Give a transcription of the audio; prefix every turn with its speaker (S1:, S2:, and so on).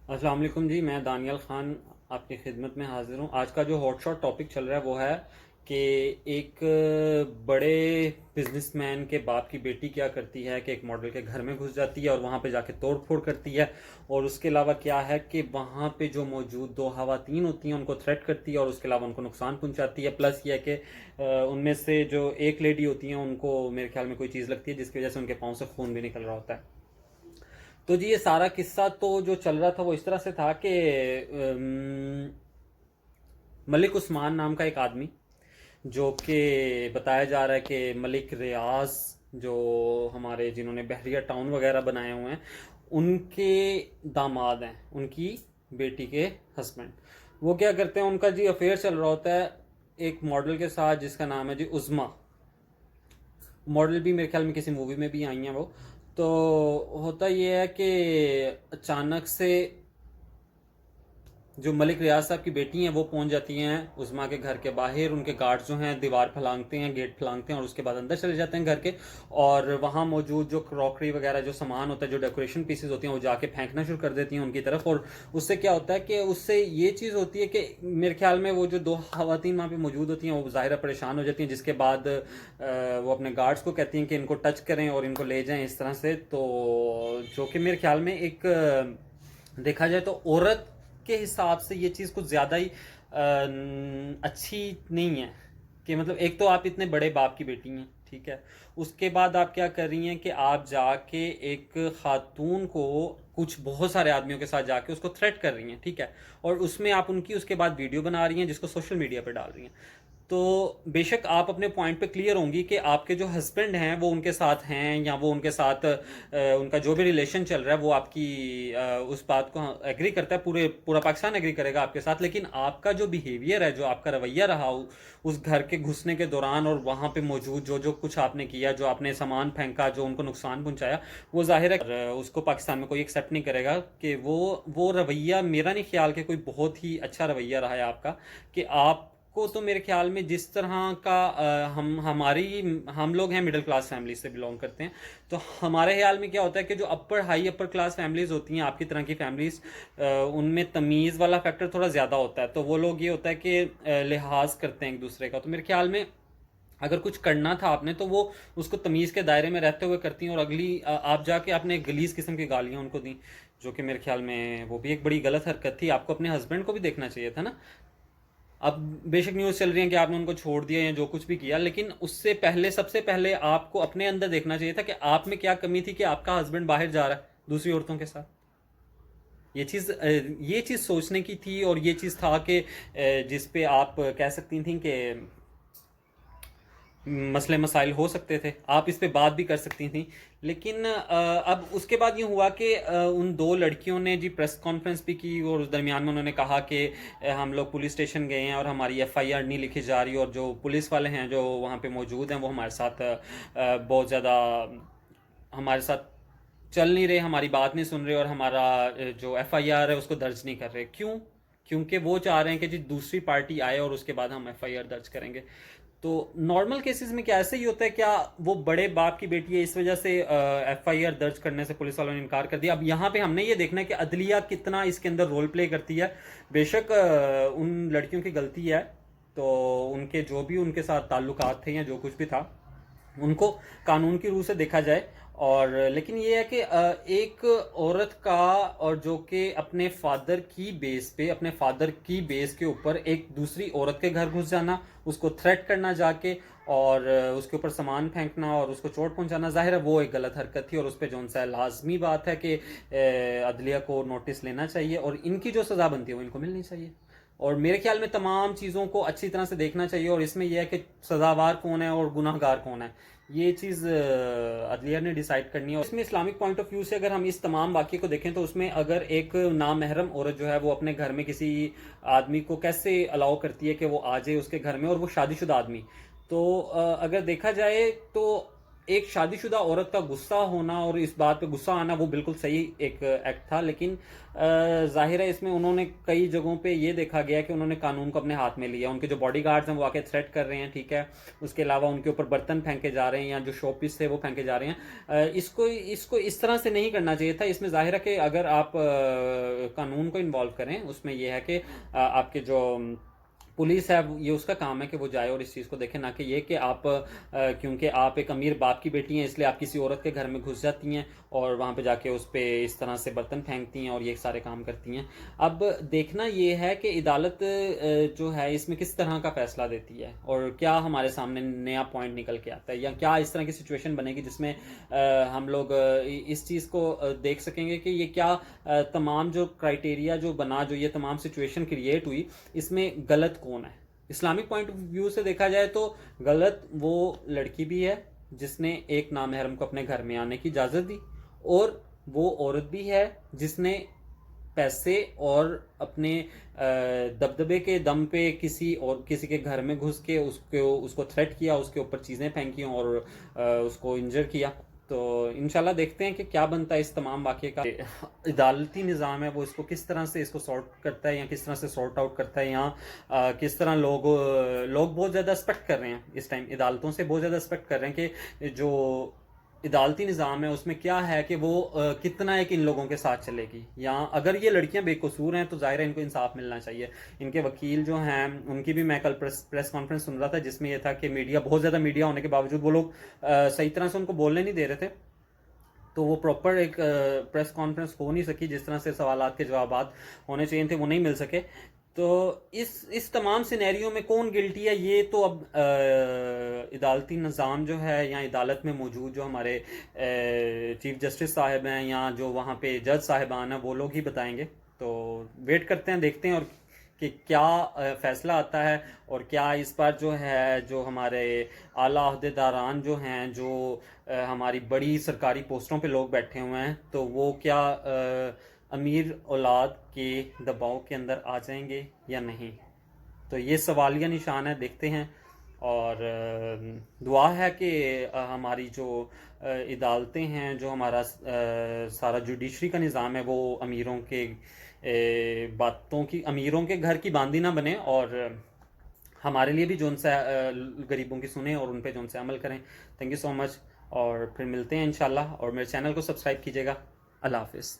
S1: السلام علیکم جی، میں دانیال خان آپ کی خدمت میں حاضر ہوں۔ آج کا جو ہاٹ شاٹ ٹاپک چل رہا ہے وہ ہے کہ ایک بڑے بزنس مین کے باپ کی بیٹی کیا کرتی ہے کہ ایک ماڈل کے گھر میں گھس جاتی ہے اور وہاں پہ جا کے توڑ پھوڑ کرتی ہے، اور اس کے علاوہ کیا ہے کہ وہاں پہ جو موجود دو خواتین ہوتی ہیں ان کو تھریٹ کرتی ہے اور اس کے علاوہ ان کو نقصان پہنچاتی ہے۔ پلس یہ ہے کہ ان میں سے جو ایک لیڈی ہوتی ہیں ان کو میرے خیال میں کوئی چیز لگتی ہے جس کی وجہ سے ان کے پاؤں سے خون بھی نکل رہا ہوتا ہے۔ تو جی یہ سارا قصہ تو جو چل رہا تھا وہ اس طرح سے تھا کہ ملک عثمان نام کا ایک آدمی، جو کہ بتایا جا رہا ہے کہ ملک ریاض جو ہمارے جنہوں نے بحریہ ٹاؤن وغیرہ بنائے ہوئے ہیں ان کے داماد ہیں، ان کی بیٹی کے ہسبینڈ۔ وہ کیا کرتے ہیں، ان کا جی افیئر چل رہا ہوتا ہے ایک ماڈل کے ساتھ جس کا نام ہے جی عظما۔ ماڈل بھی میرے خیال میں کسی مووی میں بھی آئی ہیں وہ۔ تو ہوتا یہ ہے کہ اچانک سے جو ملک ریاض صاحب کی بیٹی ہیں وہ پہنچ جاتی ہیں عظما کے گھر کے باہر۔ ان کے گارڈ جو ہیں دیوار پھلانگتے ہیں، گیٹ پھلانگتے ہیں اور اس کے بعد اندر چلے جاتے ہیں گھر کے، اور وہاں موجود جو کراکری وغیرہ جو سامان ہوتا ہے، جو ڈیکوریشن پیسز ہوتی ہیں، وہ جا کے پھینکنا شروع کر دیتی ہیں ان کی طرف۔ اور اس سے کیا ہوتا ہے کہ اس سے یہ چیز ہوتی ہے کہ میرے خیال میں وہ جو دو خواتین وہاں پہ موجود ہوتی ہیں وہ ظاہرہ پریشان ہو جاتی ہیں، جس کے بعد وہ اپنے گارڈز کو کہتی ہیں کہ ان کو ٹچ کریں اور ان کو لے جائیں اس طرح سے۔ تو جو کہ میرے خیال میں ایک دیکھا جائے تو عورت کے حساب سے یہ چیز کچھ زیادہ ہی اچھی نہیں ہے کہ مطلب ایک تو آپ اتنے بڑے باپ کی بیٹی ہیں، ٹھیک ہے، اس کے بعد آپ کیا کر رہی ہیں کہ آپ جا کے ایک خاتون کو کچھ بہت سارے آدمیوں کے ساتھ جا کے اس کو تھریٹ کر رہی ہیں، ٹھیک ہے، اور اس میں آپ ان کی اس کے بعد ویڈیو بنا رہی ہیں جس کو سوشل میڈیا پہ ڈال رہی ہیں۔ تو بے شک آپ اپنے پوائنٹ پہ کلیئر ہوں گی کہ آپ کے جو ہسبینڈ ہیں وہ ان کے ساتھ ہیں، یا وہ ان کے ساتھ ان کا جو بھی ریلیشن چل رہا ہے وہ آپ کی اس بات کو ایگری کرتا ہے، پورا پاکستان ایگری کرے گا آپ کے ساتھ، لیکن آپ کا جو بیہیویئر ہے، جو آپ کا رویہ رہا اس گھر کے گھسنے کے دوران اور وہاں پہ موجود جو جو کچھ آپ نے کیا، جو آپ نے سامان پھینکا، جو ان کو نقصان پہنچایا، وہ ظاہر ہے اس کو پاکستان میں کوئی ایکسیپٹ نہیں کرے گا کہ وہ رویہ میرا نہیں خیال کہ کوئی بہت ہی اچھا رویہ رہا ہے آپ کا، کہ آپ کو تو میرے خیال میں جس طرح کا ہم لوگ ہیں مڈل کلاس فیملی سے بلونگ کرتے ہیں، تو ہمارے خیال میں کیا ہوتا ہے کہ جو ہائی اپر کلاس فیملیز ہوتی ہیں آپ کی طرح کی فیملیز، ان میں تمیز والا فیکٹر تھوڑا زیادہ ہوتا ہے، تو وہ لوگ یہ ہوتا ہے کہ لحاظ کرتے ہیں ایک دوسرے کا۔ تو میرے خیال میں اگر کچھ کرنا تھا آپ نے تو وہ اس کو تمیز کے دائرے میں رہتے ہوئے کرتی ہیں، اور اگلی آپ جا کے آپ نے گلیز قسم کی گالیاں ان کو دیں، جو کہ میرے خیال میں وہ بھی ایک بڑی غلط حرکت تھی۔ آپ کو اپنے ہسبینڈ کو بھی دیکھنا چاہیے تھا نا۔ اب بے شک نیوز چل رہی ہے کہ آپ نے ان کو چھوڑ دیا یا جو کچھ بھی کیا، لیکن اس سے پہلے سب سے پہلے آپ کو اپنے اندر دیکھنا چاہیے تھا کہ آپ میں کیا کمی تھی کہ آپ کا ہسبینڈ باہر جا رہا ہے دوسری عورتوں کے ساتھ۔ یہ چیز سوچنے کی تھی، اور یہ چیز تھا کہ جس پہ آپ کہہ سکتی تھیں کہ مسئلے مسائل ہو سکتے تھے، آپ اس پہ بات بھی کر سکتی تھیں۔ لیکن اب اس کے بعد یہ ہوا کہ ان دو لڑکیوں نے جی پریس کانفرنس بھی کی، اور اس درمیان میں انہوں نے کہا کہ ہم لوگ پولیس اسٹیشن گئے ہیں اور ہماری ایف آئی آر نہیں لکھی جا رہی، اور جو پولیس والے ہیں جو وہاں پہ موجود ہیں وہ ہمارے ساتھ بہت زیادہ ہمارے ساتھ چل نہیں رہے، ہماری بات نہیں سن رہے، اور ہمارا جو ایف آئی آر ہے اس کو درج نہیں کر رہے۔ کیوں؟ کیونکہ وہ چاہ رہے ہیں کہ جی دوسری پارٹی آئے اور اس کے بعد ہم ایف آئی آر درج کریں گے۔ تو نارمل کیسز میں کیا ایسے ہی ہوتا ہے؟ کیا وہ بڑے باپ کی بیٹی ہے اس وجہ سے ایف آئی آر درج کرنے سے پولیس والوں نے انکار کر دیا؟ اب یہاں پہ ہم نے یہ دیکھنا ہے کہ عدلیہ کتنا اس کے اندر رول پلے کرتی ہے۔ بے شک ان لڑکیوں کی غلطی ہے، تو ان کے جو بھی ان کے ساتھ تعلقات تھے یا جو کچھ بھی تھا ان کو قانون کی روح سے دیکھا جائے، اور لیکن یہ ہے کہ ایک عورت کا، اور جو کہ اپنے فادر کی بیس پہ، اپنے فادر کی بیس کے اوپر ایک دوسری عورت کے گھر گھس جانا، اس کو تھریٹ کرنا جا کے، اور اس کے اوپر سامان پھینکنا اور اس کو چوٹ پہنچانا، ظاہر ہے وہ ایک غلط حرکت تھی، اور اس پہ جو سا لازمی بات ہے کہ عدلیہ کو نوٹس لینا چاہیے، اور ان کی جو سزا بنتی ہے وہ ان کو ملنی چاہیے، اور میرے خیال میں تمام چیزوں کو اچھی طرح سے دیکھنا چاہیے، اور اس میں یہ ہے کہ سزاوار کون ہے اور گناہ گار کون ہے، یہ چیز عدلیہ نے ڈیسائیڈ کرنی ہے۔ اور اس میں اسلامک پوائنٹ آف ویو سے اگر ہم اس تمام واقعے کو دیکھیں تو اس میں اگر ایک نامحرم عورت جو ہے وہ اپنے گھر میں کسی آدمی کو کیسے الاؤ کرتی ہے کہ وہ آ جائے اس کے گھر میں، اور وہ شادی شدہ آدمی، تو اگر دیکھا جائے تو ایک شادی شدہ عورت کا غصہ ہونا اور اس بات پہ غصہ آنا وہ بالکل صحیح ایک ایکٹ تھا، لیکن ظاہر ہے اس میں انہوں نے کئی جگہوں پہ یہ دیکھا گیا کہ انہوں نے قانون کو اپنے ہاتھ میں لیا. ان کے جو باڈی گارڈز ہیں وہ آ کے تھریٹ کر رہے ہیں، ٹھیک ہے، اس کے علاوہ ان کے اوپر برتن پھینکے جا رہے ہیں یا جو شو پیس تھے وہ پھینکے جا رہے ہیں. اس کو اس طرح سے نہیں کرنا چاہیے تھا. اس میں ظاہر ہے کہ اگر آپ قانون کو انوالو کریں، اس میں یہ ہے کہ آپ کے جو پولیس ہے یہ اس کا کام ہے کہ وہ جائے اور اس چیز کو دیکھے، نہ کہ یہ کہ آپ کیونکہ آپ ایک امیر باپ کی بیٹی ہیں اس لیے آپ کسی عورت کے گھر میں گھس جاتی ہیں اور وہاں پہ جا کے اس پہ اس طرح سے برتن پھینکتی ہیں اور یہ سارے کام کرتی ہیں. اب دیکھنا یہ ہے کہ عدالت جو ہے اس میں کس طرح کا فیصلہ دیتی ہے اور کیا ہمارے سامنے نیا پوائنٹ نکل کے آتا ہے، یا کیا اس طرح کی سچویشن بنے گی جس میں ہم لوگ اس چیز کو دیکھ سکیں گے کہ یہ کیا تمام جو کرائٹیریا جو بنا، جو یہ تمام سچویشن کریٹ ہوئی، اس میں غلط کون ہے. اسلامک پوائنٹ آف ویو سے دیکھا جائے تو غلط وہ لڑکی بھی ہے جس نے ایک نامحرم کو اپنے گھر میں آنے کی اجازت دی، اور وہ عورت بھی ہے جس نے پیسے اور اپنے دبدبے کے دم پہ کسی کے گھر میں گھس کے اس کو تھریٹ کیا، اس کے اوپر چیزیں پھینکی اور اس کو انجر کیا. تو انشاءاللہ دیکھتے ہیں کہ کیا بنتا ہے اس تمام واقعے کا. عدالتی نظام ہے وہ اس کو کس طرح سے اس کو سارٹ کرتا ہے یا کس طرح سے سارٹ آؤٹ کرتا ہے، یا کس طرح لوگ بہت زیادہ ایکسپیکٹ کر رہے ہیں اس ٹائم، عدالتوں سے بہت زیادہ ایکسپیکٹ کر رہے ہیں کہ جو عدالتی نظام ہے اس میں کیا ہے کہ وہ کتنا ایک ان لوگوں کے ساتھ چلے گی. یا اگر یہ لڑکیاں بے قصور ہیں تو ظاہر ہے ان کو انصاف ملنا چاہیے. ان کے وکیل جو ہیں ان کی بھی میں کل پریس کانفرنس سن رہا تھا جس میں یہ تھا کہ میڈیا، بہت زیادہ میڈیا ہونے کے باوجود وہ لوگ صحیح طرح سے ان کو بولنے نہیں دے رہے تھے، تو وہ پراپر ایک پریس کانفرنس ہو نہیں سکی. جس طرح سے سوالات کے جوابات ہونے چاہیے تھے وہ نہیں مل سکے. تو اس تمام سینیریو میں کون گلٹی ہے یہ تو اب عدالتی نظام جو ہے یا عدالت میں موجود جو ہمارے چیف جسٹس صاحب ہیں یا جو وہاں پہ جج صاحبان ہیں وہ لوگ ہی بتائیں گے. تو ویٹ کرتے ہیں، دیکھتے ہیں اور کہ کیا فیصلہ آتا ہے، اور کیا اس بار جو ہے جو ہمارے اعلیٰ عہدیداران جو ہیں، جو ہماری بڑی سرکاری پوسٹوں پہ لوگ بیٹھے ہوئے ہیں، تو وہ کیا امیر اولاد کے دباؤ کے اندر آ جائیں گے یا نہیں. تو یہ سوالیہ نشان ہے، دیکھتے ہیں. اور دعا ہے کہ ہماری جو عدالتیں ہیں، جو ہمارا سارا جوڈیشری کا نظام ہے وہ امیروں کے امیروں کے گھر کی باندھی نہ بنے، اور ہمارے لیے بھی جو ان سے غریبوں کی سنیں اور ان پہ جو ان سے عمل کریں. تھینک یو سو مچ، اور پھر ملتے ہیں انشاءاللہ. اور میرے چینل کو سبسکرائب کیجیے گا. اللہ حافظ.